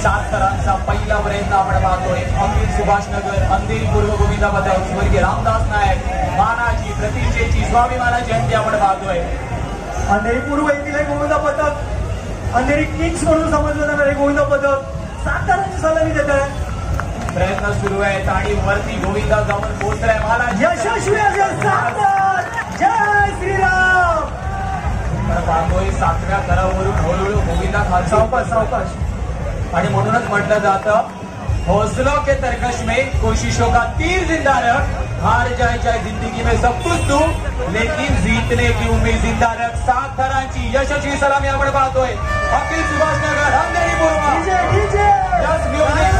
7 थरांचा पहिला प्रयत्न आपण पाहतोय। अमृत सुभाषनगर अंधेरी पूर्व गोविंदा पथक स्वर्गीय रामदास नायक मानाची प्रतिष्ठेची स्वाभिमान जयंती आपण पाहतोय। अंधेरी पूर्व येथील गोविंदा पथक अंधेरी किंग्स म्हणून समजलं जाणारे गोविंदा पथक 7 थरांची सलामी देत आहे। प्रयत्न सुरू आहे आणि वरती गोविंदा जाऊन पोहोचलाय मला यशस्वी असेल 7 थर। जय श्रीराम। पाहतोय 7व्या थरावरून हळूहळू गोविंदा खालचा सावकाश आणि म्हणूनच म्हटलं जातं हौसलों के तरकश में कोशिशों का तीर जिंदा रख, हार जाए चाहे जिंदगी में सब कुछ तू लेकिन जीतने की उम्मीद जिंदा रख। 7 थरांची यशस्वी सलामी आपण पाहतोय। अखिल सुभाषनगर अंधेरी पूर्व जस्ट म्युझिक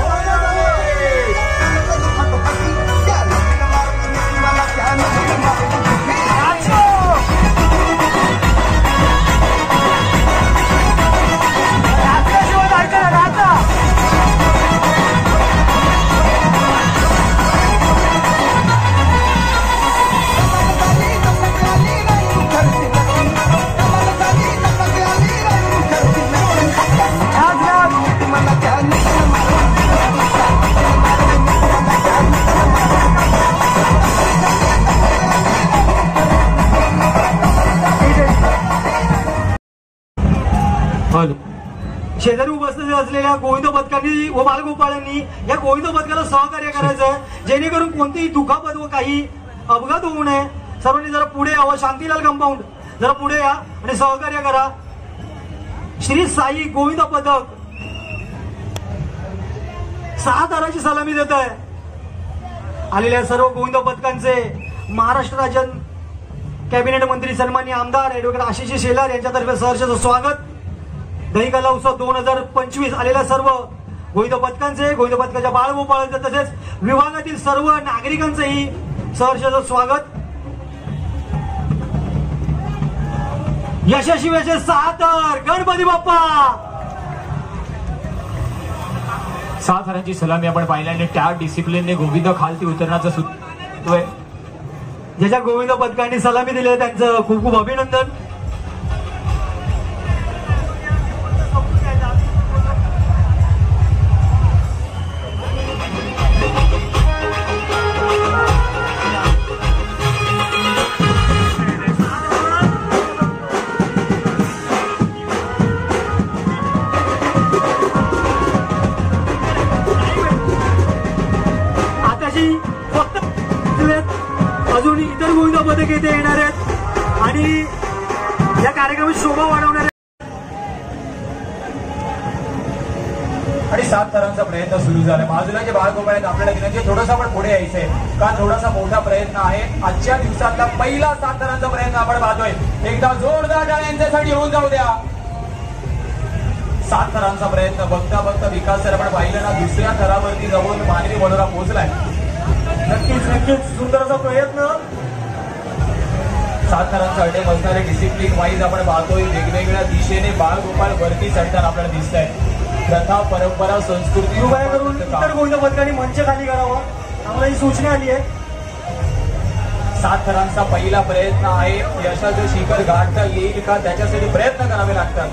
शेजारी उपस्थित असलेल्या गोविंद पथकांनी व बालगोपाळांनी या गोविंद पथकाला सहकार्य करायचं, जेणेकरून कोणतीही दुखापत व काही अपघात होऊ नये। सर्वांनी जरा पुढे यावं। शांतीलाल कंपाऊंड जरा पुढे या आणि सहकार्य करा। श्री साई गोविंद पथक 6 थरांची सलामी देत आहे। आलेल्या सर्व गोविंद पथकांचे महाराष्ट्र राज्य कॅबिनेट मंत्री सन्माननीय आमदार ॲडव्होकेट आशिष शेलार यांच्यातर्फे सहर्ष स्वागत। दहीकला उत्सव 2025 आलेल्या सर्व गोविंद पथकांचे, गोविंद पथकाच्या बाळगोपाळांचे तसेच विभागातील सर्व नागरिकांचेही सहर्ष स्वागत। यशस्वी असे 7 थर। गणपती बाप्पा। 7 थरांची सलामी आपण पाहिल्याने त्या डिसिप्लिनने गोविंद खालती उतरण्याचं सुचतोय। ज्याच्या गोविंद पथकांनी सलामी दिली त्यांचं खूप खूप अभिनंदन। अजून इतर गोविंद पथक येथे येणार आहेत आणि या कार्यक्रमाची शोभा वाढवणार आहेत। आणि 7 थरांचा प्रयत्न सुरू झाला। बाजूला जे बाळगोपाळ आहेत आपल्याला घेण्याचे थोडंसं आपण पुढे यायचंय का थोडासा मोठा प्रयत्न आहे। आजच्या दिवसातला पहिला 7 थरांचा प्रयत्न आपण पाहतोय। एकदा जोरदार टाळ्यांच्यासाठी होऊन जाऊ द्या। 7 थरांचा प्रयत्न बघता बघता विकास सर आपण पाहिलं ना दुसऱ्या थरावरती जाऊन मानवी मनोरा पोहोचलाय। नक्कीच सुंदर असा प्रयत्न। 7 थरांचा अड्डे बसणारे डिसिप्लिन वाईज आपण पाहतोय। वेगवेगळ्या दिशेने बाळगोपाळ वरती चढताना आपल्याला दिसत आहे। प्रथा परंपरा संस्कृती कृपया करून इतर गोविंद पथकांनी मंच खाली करावा, आम्हाला ही सूचना आली आहे। 7 थरांचा पहिला प्रयत्न आहे। यशाचं शिखर गाठता येईल का त्याच्यासाठी प्रयत्न करावे लागतात,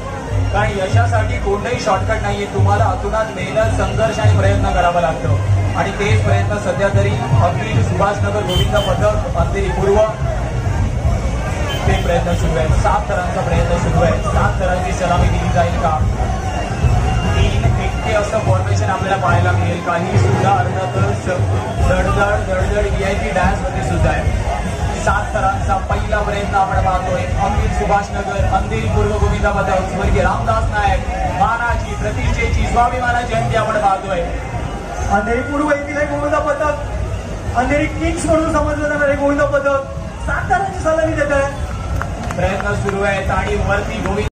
कारण यशासाठी कोणताही शॉर्टकट नाहीये। तुम्हाला अतुनात मेहनत संघर्ष आणि प्रयत्न करावा लागतो आणि तेच प्रयत्न सध्या तरी अखिल सुभाषनगर गोविंद पथक अंधेरी पूर्व ते प्रयत्न सुरू आहेत। 7 थरांचा प्रयत्न सुरू आहे। 7 थरांची सलामी दिली जाईल का? 3 एकटे असं फॉर्मेशन आपल्याला पाहायला मिळेल का? ही सुद्धा अर्थातच धडधड VIP डान्स मध्ये सुद्धा आहे। 7 थरांचा पहिला प्रयत्न आपण पाहतोय। अमृत सुभाषनगर अंधेरी पूर्व गोविंदा पथक स्वर्गीय रामदास नायक मानाची प्रतिष्ठेची स्वाभिमान जयंती आपण पाहतोय। अंधेरी पूर्व येथील गोविंद पथक अंधेरी किंग्स म्हणून समजलं जाणारे गोविंद पथक 7 थरांची सलामी देत आहे। प्रयत्न सुरू आहेत आणि वरती गोविंद